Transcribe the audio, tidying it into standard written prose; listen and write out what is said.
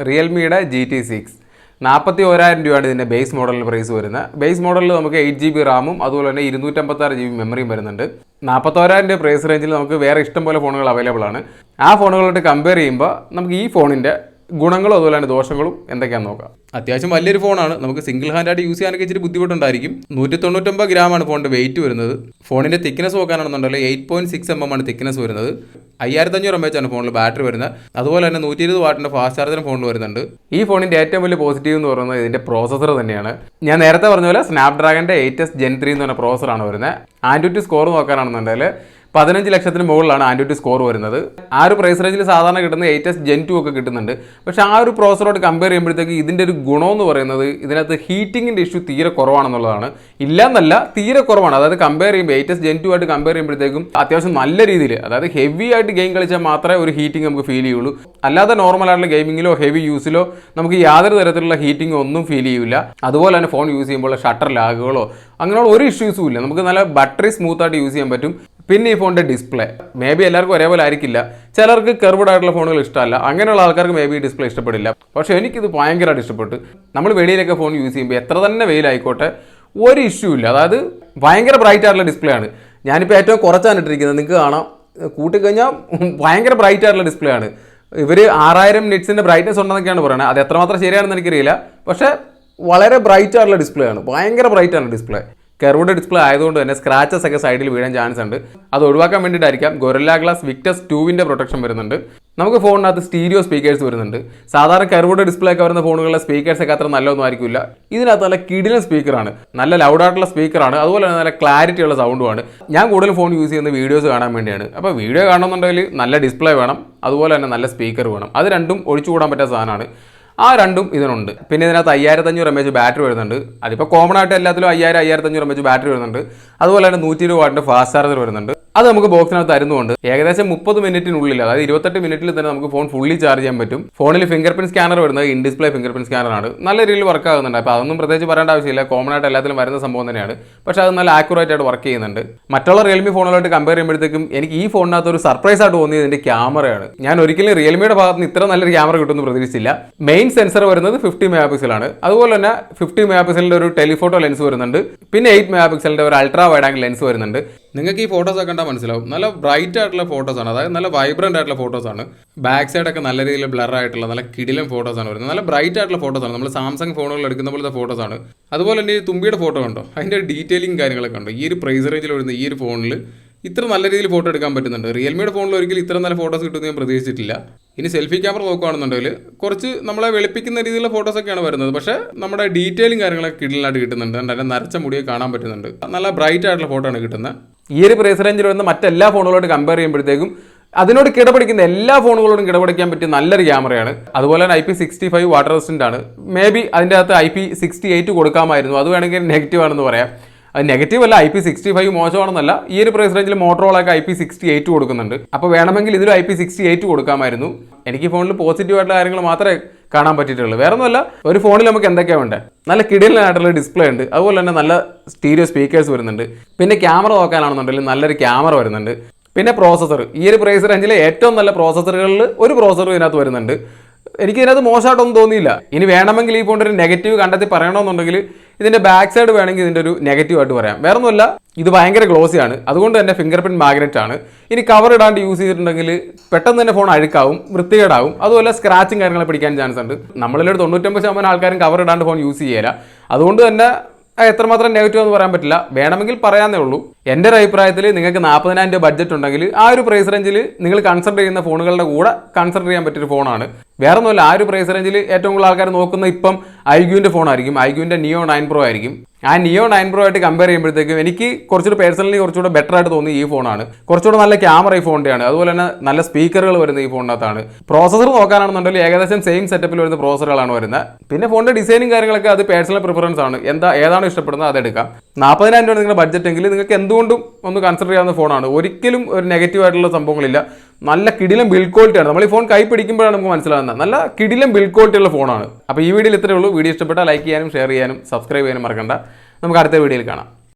റിയൽമിയുടെ GT6 41,000 രൂപയാണ് ഇതിൻ്റെ base മോഡലിൽ പ്രൈസ് വരുന്നത്. ബേസ് മോഡലിൽ നമുക്ക് 8GB റാമും അതുപോലെ തന്നെ 256GB മെമ്മറിയും വരുന്നുണ്ട്. 41,000 രൂപ പ്രൈസ് റേഞ്ചിൽ നമുക്ക് വേറെ ഇഷ്ടംപോലെ ഫോണുകൾ അവൈലബിൾ ആണ്. ആ ഫോണുകളായിട്ട് കമ്പയർ ചെയ്യുമ്പോൾ നമുക്ക് ഈ ഫോണിൻ്റെ ഗുണങ്ങളും അതുപോലെ തന്നെ ദോഷങ്ങളും എന്തൊക്കെയാണെന്ന് നോക്കാം. അത്യാവശ്യം വലിയൊരു ഫോണാണ്. നമുക്ക് സിംഗിൾ ഹാൻഡായിട്ട് യൂസ് ചെയ്യാനൊക്കെ ഇച്ചിരി ബുദ്ധിമുട്ടുണ്ടായിരിക്കും. 199 ഗ്രാമാണ് ഫോണിൻ്റെ വെയിറ്റ് വരുന്നത്. ഫോണിൻ്റെ തിക്നെസ് നോക്കാനാണെന്നുണ്ടെങ്കിൽ 8.6 mm ആണ് തിക്നെസ് വരുന്നത്. 5500 mAh ആണ് ഫോണിൽ ബാറ്ററി വരുന്നത്. അതുപോലെ തന്നെ 120 വാട്ടിൻ്റെ ഫാസ്റ്റ് ചാർജർ ഫോണിൽ വരുന്നുണ്ട്. ഈ ഫോണിൻ്റെ ഏറ്റവും വലിയ പോസിറ്റീവ് എന്ന് പറയുന്നത് ഇതിൻ്റെ പ്രോസസ്സർ തന്നെയാണ്. ഞാൻ നേരത്തെ പറഞ്ഞ പോലെ സ്നാപ്ഡ്രാഗൻ്റെ 8S Gen 3 എന്ന് പറഞ്ഞ പ്രോസസ്സറാണ് വരുന്നത്. ആൻഡ്രോയിഡ് സ്കോർ നോക്കാനാണെന്നുണ്ടെങ്കിൽ 15 ലക്ഷത്തിന് മുകളിലാണ് ആൻഡ്രോയിഡ് സ്കോർ വരുന്നത്. ആ ഒരു പ്രൈസ് റേഞ്ചിൽ സാധാരണ കിട്ടുന്ന 8S Gen 2 ഒക്കെ കിട്ടുന്നുണ്ട്. പക്ഷേ ആ ഒരു പ്രോസറോട് കമ്പയർ ചെയ്യുമ്പോഴത്തേക്ക് ഇതിൻ്റെ ഒരു ഗുണമെന്ന് പറയുന്നത് ഇതിനകത്ത് ഹീറ്റിങ്ങിൻ്റെ ഇഷ്യൂ തീരെ കുറവാണെന്നുള്ളതാണ്. ഇല്ലയെന്നല്ല, തീരെ കുറവാണ്. അതായത് കമ്പയർ ചെയ്യുമ്പോൾ 8S Gen 2 ആയിട്ട് കമ്പയർ ചെയ്യുമ്പോഴത്തേക്കും അത്യാവശ്യം നല്ല രീതിയിൽ, അതായത് ഹെവി ആയിട്ട് ഗെയിം കളിച്ചാൽ മാത്രമേ ഒരു ഹീറ്റിംഗ് നമുക്ക് ഫീൽ ചെയ്യുള്ളൂ. അല്ലാതെ നോർമലായിട്ടുള്ള ഗെയിമിങ്ങിലോ ഹെവി യൂസിലോ നമുക്ക് യാതൊരു തരത്തിലുള്ള ഹീറ്റിംഗ് ഒന്നും ഫീൽ ചെയ്യില്ല. അതുപോലെ തന്നെ ഫോൺ യൂസ് ചെയ്യുമ്പോൾ ഷട്ടർ ലാഗുകളോ അങ്ങനെയുള്ള ഒരു ഇഷ്യൂസും ഇല്ല. നമുക്ക് നല്ല ബാറ്ററി സ്മൂത്തായിട്ട് യൂസ് ചെയ്യാൻ പറ്റും. പിന്നെ ഈ ഫോണിൻ്റെ ഡിസ്പ്ലേ മേ ബി എല്ലാവർക്കും ഒരേപോലെ ആയിരിക്കില്ല. ചിലർക്ക് കർവ്ഡ് ആയിട്ടുള്ള ഫോണുകൾ ഇഷ്ടമല്ല. അങ്ങനെയുള്ള ആൾക്കാർക്ക് മേ ബി ഡിസ്പ്ലേ ഇഷ്ടപ്പെടില്ല. പക്ഷേ എനിക്കിത് ഭയങ്കരമായിട്ട് ഇഷ്ടപ്പെട്ടു. നമ്മൾ വെളിയിലൊക്കെ ഫോൺ യൂസ് ചെയ്യുമ്പോൾ എത്ര തന്നെ വെയിലായിക്കോട്ടെ ഒരു ഇഷ്യൂ ഇല്ല. അതായത് ഭയങ്കര ബ്രൈറ്റ് ആയിട്ടുള്ള ഡിസ്പ്ലേ ആണ്. ഞാനിപ്പോൾ ഏറ്റവും കുറച്ചാണ് ഇട്ടിരിക്കുന്നത്. നിങ്ങൾക്ക് കാണാം, കൂട്ടിക്കഴിഞ്ഞാൽ ഭയങ്കര ബ്രൈറ്റ് ആയിട്ടുള്ള ഡിസ്പ്ലേ ആണ്. ഇവർ 6000 നിറ്റ്സിൻ്റെ ബ്രൈറ്റ്നസ് ഉണ്ടെന്നൊക്കെയാണ് പറയുന്നത്. അത് എത്രമാത്രം ശരിയാണെന്ന് എനിക്കറിയില്ല. പക്ഷേ വളരെ ബ്രൈറ്റ് ആയിട്ടുള്ള ഡിസ്പ്ലേ ആണ്. ഭയങ്കര ബ്രൈറ്റ് ആണ് ഡിസ്പ്ലേ. കർവ്ഡ് ഡിസ്പ്ലേ ആയതുകൊണ്ട് തന്നെ സ്ക്രാച്ചസ് ഒക്കെ സൈഡിൽ വീഴാൻ ചാൻസ് ഉണ്ട്. അത് ഒഴിവാക്കാൻ വേണ്ടിയിട്ടായിരിക്കാം ഗൊറില്ല ഗ്ലാസ് വിക്ടസ് 2 പ്രൊട്ടക്ഷൻ വരുന്നുണ്ട്. നമുക്ക് ഫോണിനകത്ത് സ്റ്റീരിയോ സ്പീക്കേഴ്സ് വരുന്നുണ്ട്. സാധാരണ കർവ്ഡ് ഡിസ്പ്ലേ ഒക്കെ വരുന്ന ഫോണുകളിലെ സ്പീക്കേഴ്സ് ഒക്കെ അത്ര നല്ലതൊന്നും ആയിരിക്കില്ല. ഇതിനകത്ത് നല്ല കിടിലൻ സ്പീക്കറാണ്, നല്ല ലൗഡായിട്ടുള്ള സ്പീക്കറാണ്. അതുപോലെ തന്നെ നല്ല ക്ലാരിറ്റി ഉള്ള സൗണ്ടുമാണ്. ഞാൻ കൂടുതൽ ഫോൺ യൂസ് ചെയ്യുന്ന വീഡിയോസ് കാണാൻ വേണ്ടിയാണ്. അപ്പോൾ വീഡിയോ കാണണമെന്നുണ്ടെങ്കിൽ നല്ല ഡിസ്പ്ലേ വേണം, അതുപോലെ തന്നെ നല്ല സ്പീക്കർ വേണം. അത് രണ്ടും ഒഴിച്ചുകൂടാൻ പറ്റുന്ന സാധനമാണ്. ആ രണ്ടും ഇതിനുണ്ട്. പിന്നെ ഇതിനകത്ത് 5500 mAh ബാറ്ററി വരുന്നുണ്ട്. അതിപ്പോൾ കോമൺ ആയിട്ട് എല്ലാത്തിലും 5500 mAh ബാറ്ററി വരുന്നുണ്ട്. അതുപോലെ തന്നെ 120 വാട്ടിൻ്റെ ഫാസ്റ്റ് ചാർജർ വരുന്നുണ്ട്. അത് നമുക്ക് ബോക്സിനകത്ത് തരുന്നുണ്ട്. ഏകദേശം 30 മിനിറ്റിനുള്ളിൽ, അതായത് 28 മിനിറ്റിൽ തന്നെ നമുക്ക് ഫോൺ ഫുള്ളി ചാർജ് ചെയ്യാൻ പറ്റും. ഫോണിൽ ഫിംഗർ പ്രിന്റ് സ്കാനർ വരുന്നത് ഇൻ ഡിസ്പ്ലേ ഫിംഗർ പ്രിന്റ് സ്കാനറാണ്. നല്ല രീതിയിൽ വർക്ക് ആകുന്നുണ്ട്. അപ്പോൾ അതൊന്നും പ്രത്യേകിച്ച് പറയേണ്ട ആവശ്യമില്ല. കോമൺ ആയിട്ട് എല്ലാത്തിലും വരുന്ന സംഭവം തന്നെയാണ്. പക്ഷേ അത് നല്ല ആക്യുറേറ്റ് ആയിട്ട് വർക്ക് ചെയ്യുന്നുണ്ട്. മറ്റുള്ള റിയൽമി ഫോണുകളായിട്ട് കമ്പയർ ചെയ്യുമ്പോഴത്തേക്കും എനിക്ക് ഈ ഫോണിനകത്ത് ഒരു സർപ്രൈസ് ആയിട്ട് തോന്നിയത് ഇതിന്റെ ക്യാമറയാണ്. ഞാൻ ഒരിക്കലും റിയൽമിയുടെ ഭാഗത്ത് നിന്ന് ഇത്ര നല്ലൊരു ക്യാമറ കിട്ടുമെന്ന് പ്രതീക്ഷിച്ചില്ല. മെയിൻ സെൻസർ വരുന്നത് 50 MP ആണ്. അതുപോലെ തന്നെ 50 MP ഒരു ടെലിഫോട്ടോ ലെൻസ് വരുന്നുണ്ട്. പിന്നെ 8 MP ഒരു അൾട്രാ വൈഡ് ആംഗിൾ ലെൻസ് വരുന്നുണ്ട്. നിങ്ങൾക്ക് ഈ ഫോട്ടോസ് കണ്ടാൽ മനസ്സിലാവും, നല്ല ബ്രൈറ്റ് ആയിട്ടുള്ള ഫോട്ടോസാണ്. അതായത് നല്ല വൈബ്രന്റ് ആയിട്ടുള്ള ഫോട്ടോസാണ്. ബാക്ക് സൈഡ് ഒക്കെ നല്ല രീതിയിൽ ബ്ലർ ആയിട്ടുള്ള നല്ല കിടിലൻ ഫോട്ടോസാണ് വരുന്നത്. നല്ല ബ്രൈറ്റ് ആയിട്ടുള്ള ഫോട്ടോസാണ്. നമ്മൾ സാംസങ് ഫോണുകൾ എടുക്കുന്ന പോലത്തെ ഫോട്ടോസാണ്. അതുപോലെ തന്നെ ഈ തുമ്പിയുടെ ഫോട്ടോ കണ്ടോ, അതിൻ്റെ ഡീറ്റെയിലിംഗ് കാര്യങ്ങളൊക്കെ ഉണ്ടോ. ഈ ഒരു പ്രൈസ് റേഞ്ചിൽ വരുന്ന ഈ ഒരു ഫോണിൽ ഇത്ര നല്ല രീതിയിൽ ഫോട്ടോ എടുക്കാൻ പറ്റുന്നുണ്ട്. റിയൽമിയുടെ ഫോണിൽ ഒരിക്കലും ഇത്ര നല്ല ഫോട്ടോസ് കിട്ടുമെന്ന് ഞാൻ പ്രതീക്ഷിച്ചിട്ടില്ല. ഇനി സെൽഫി ക്യാമറ നോക്കുകയാണെന്നുണ്ടെങ്കിൽ കുറച്ച് നമ്മളെ വെളുപ്പിക്കുന്ന രീതിയിലുള്ള ഫോട്ടോസൊക്കെയാണ് വരുന്നത്. പക്ഷേ നമ്മുടെ ഡീറ്റെയിലും കാര്യങ്ങളൊക്കെ കിടലായിട്ട് കിട്ടുന്നുണ്ട്. അതിൻ്റെ നരച്ച മുടിയെ കാണാൻ പറ്റുന്നുണ്ട്. നല്ല ബ്രൈറ്റ് ആയിട്ടുള്ള ഫോട്ടോ ആണ് കിട്ടുന്നത്. ഈ ഒരു പ്രൈസ് റേഞ്ചിൽ വരുന്ന മറ്റെല്ലാ ഫോണുകളോട് കമ്പയർ ചെയ്യുമ്പോഴത്തേക്കും അതിനോട് കിടപിടിക്കുന്ന എല്ലാ ഫോണുകളോടും കിടപിടിക്കാൻ പറ്റിയ നല്ലൊരു ക്യാമറയാണ്. അതുപോലെ തന്നെ IP65 വാട്ടർ റെസിസ്റ്റന്റ് ആണ്. മേ ബി അതിൻ്റെ അകത്ത് IP68 കൊടുക്കാമായിരുന്നു. അത് വേണമെങ്കിൽ നെഗറ്റീവ് ആണെന്ന് പറയാം. അത് നെഗറ്റീവ് അല്ല, IP65 മോശമാണെന്നല്ല. ഈ ഒരു പ്രൈസ് റേഞ്ചിൽ മോട്ടറോളൊക്കെ IP68 കൊടുക്കുന്നുണ്ട്. അപ്പോൾ വേണമെങ്കിൽ ഇതിലും IP68 കൊടുക്കാമായിരുന്നു. എനിക്ക് ഈ ഫോണിൽ പോസിറ്റീവ് ആയിട്ടുള്ള കാര്യങ്ങൾ മാത്രമേ കാണാൻ പറ്റിയിട്ടുള്ളൂ. വേറെ ഒന്നുമല്ല, ഒരു ഫോണിൽ നമുക്ക് എന്തൊക്കെയാണ് വേണ്ടത്. നല്ല കിടിലനായിട്ടുള്ള ഡിസ്പ്ലേ ഉണ്ട്. അതുപോലെ തന്നെ നല്ല സ്റ്റീരിയോ സ്പീക്കേഴ്സ് വരുന്നുണ്ട്. പിന്നെ ക്യാമറ നോക്കാനാണെന്നുണ്ടെങ്കിൽ നല്ലൊരു ക്യാമറ വരുന്നുണ്ട്. പിന്നെ പ്രോസസ്സർ, ഈ ഒരു പ്രൈസ് റേഞ്ചിലെ ഏറ്റവും നല്ല പ്രോസസ്സറുകളിൽ ഒരു പ്രോസസ്സർ ഇതിനകത്ത് വരുന്നുണ്ട്. എനിക്ക് ഇതിനകത്ത് മോശമായിട്ടൊന്നും തോന്നിയില്ല. ഇനി വേണമെങ്കിൽ ഈ ഫോണിൻ്റെ ഒരു നെഗറ്റീവ് കണ്ടെത്തി പറയണമെന്നുണ്ടെങ്കിൽ ഇതിൻ്റെ ബാക്ക് സൈഡ് വേണമെങ്കിൽ ഇതിൻ്റെ ഒരു നെഗറ്റീവ് ആയിട്ട് പറയാം. വേറെ ഒന്നുമല്ല, ഇത് ഭയങ്കര ഗ്ലോസിയാണ്. അതുകൊണ്ട് തന്നെ ഫിംഗർ പ്രിന്റ് മാഗ്നറ്റ് ആണ്. ഇനി കവർ ഇടാണ്ട് യൂസ് ചെയ്തിട്ടുണ്ടെങ്കിൽ പെട്ടെന്ന് തന്നെ ഫോൺ അഴുക്കാവും, വൃത്തികേടാവും. അതുപോലെ സ്ക്രാച്ചും കാര്യങ്ങളെ പിടിക്കാൻ ചാൻസ് ഉണ്ട്. നമ്മളിലൊരു 99% ആൾക്കാരും കവർ ഇടാണ്ട് ഫോൺ യൂസ് ചെയ്യില്ല. അതുകൊണ്ട് തന്നെ എത്രമാത്രം നെഗറ്റീവ് എന്ന് പറയാൻ പറ്റില്ല. വേണമെങ്കിൽ പറയാന്നേ ഉള്ളൂ. എൻ്റെ ഒരു അഭിപ്രായത്തിൽ നിങ്ങൾക്ക് 40,000 രൂപ ബഡ്ജറ്റ് ഉണ്ടെങ്കിൽ ആ ഒരു പ്രൈസ് റേഞ്ചിൽ നിങ്ങൾ കൺസിഡർ ചെയ്യുന്ന ഫോണുകളുടെ കൂടെ കൺസിഡർ ചെയ്യാൻ പറ്റിയൊരു ഫോണാണ്. വേറെ ഒന്നുമില്ല, ആ ഒരു പ്രൈസ് റേഞ്ചിൽ ഏറ്റവും കൂടുതൽ ആൾക്കാർ നോക്കുന്ന ഇപ്പം iQന്റെ ഫോണായിരിക്കും. iQന്റെ Neo 9 Pro ആയിരിക്കും. ആ Neo 9 Pro ആയിട്ട് കമ്പയർ ചെയ്യുമ്പോഴത്തേക്കും എനിക്ക് കുറച്ചുകൂടെ പേഴ്സണലി കുറച്ചുകൂടെ ബെറ്റർ ആയിട്ട് തോന്നി ഈ ഫോണാണ്. കുറച്ചുകൂടെ നല്ല ക്യാമറ ഈ ഫോണിൻ്റെയാണ്. അതുപോലെ തന്നെ നല്ല സ്പീക്കറുകൾ വരുന്ന ഈ ഫോണിനകത്താണ്. പ്രോസസ്സർ നോക്കാനാണെന്നുണ്ടെങ്കിൽ ഏകദേശം സെയിം സെറ്റപ്പിൽ വരുന്ന പ്രോസസ്സറുകളാണ് വരുന്നത്. പിന്നെ ഫോണിൻ്റെ ഡിസൈനും കാര്യങ്ങളൊക്കെ അത് പേഴ്സണൽ പ്രിഫറൻസ് ആണ്. ഏതാണ് ഇഷ്ടപ്പെടുന്നത് അതെടുക്കാം. 40,000 രൂപ നിങ്ങളുടെ ബഡ്ജറ്റ് എങ്കിൽ നിങ്ങൾക്ക് എന്തുകൊണ്ടും ഒന്ന് കൺസിഡർ ചെയ്യാവുന്ന ഫോണാണ്. ഒരിക്കലും ഒരു നെഗറ്റീവ് ആയിട്ടുള്ള സംഭവങ്ങളില്ല. നല്ല കിടിലം ബിൽഡ് ക്വാളിറ്റിയാണ്. നമ്മൾ ഈ ഫോൺ കൈ പിടിക്കുമ്പോഴാണ് നമുക്ക് മനസ്സിലാകുന്നത്. നല്ല കിടിലം ബിൽഡ് ക്വാളിറ്റി ഉള്ള ഫോണാണ്. അപ്പോൾ ഈ വീഡിയോയിൽ ഇത്രയേ ഉള്ളൂ. വീഡിയോ ഇഷ്ടപ്പെട്ടാൽ ലൈക്ക് ചെയ്യാനും ഷെയർ ചെയ്യാനും സബ്സ്ക്രൈബ് ചെയ്യാനും മറക്കണ്ട. നമുക്ക് അടുത്ത വീഡിയോയിൽ കാണാം.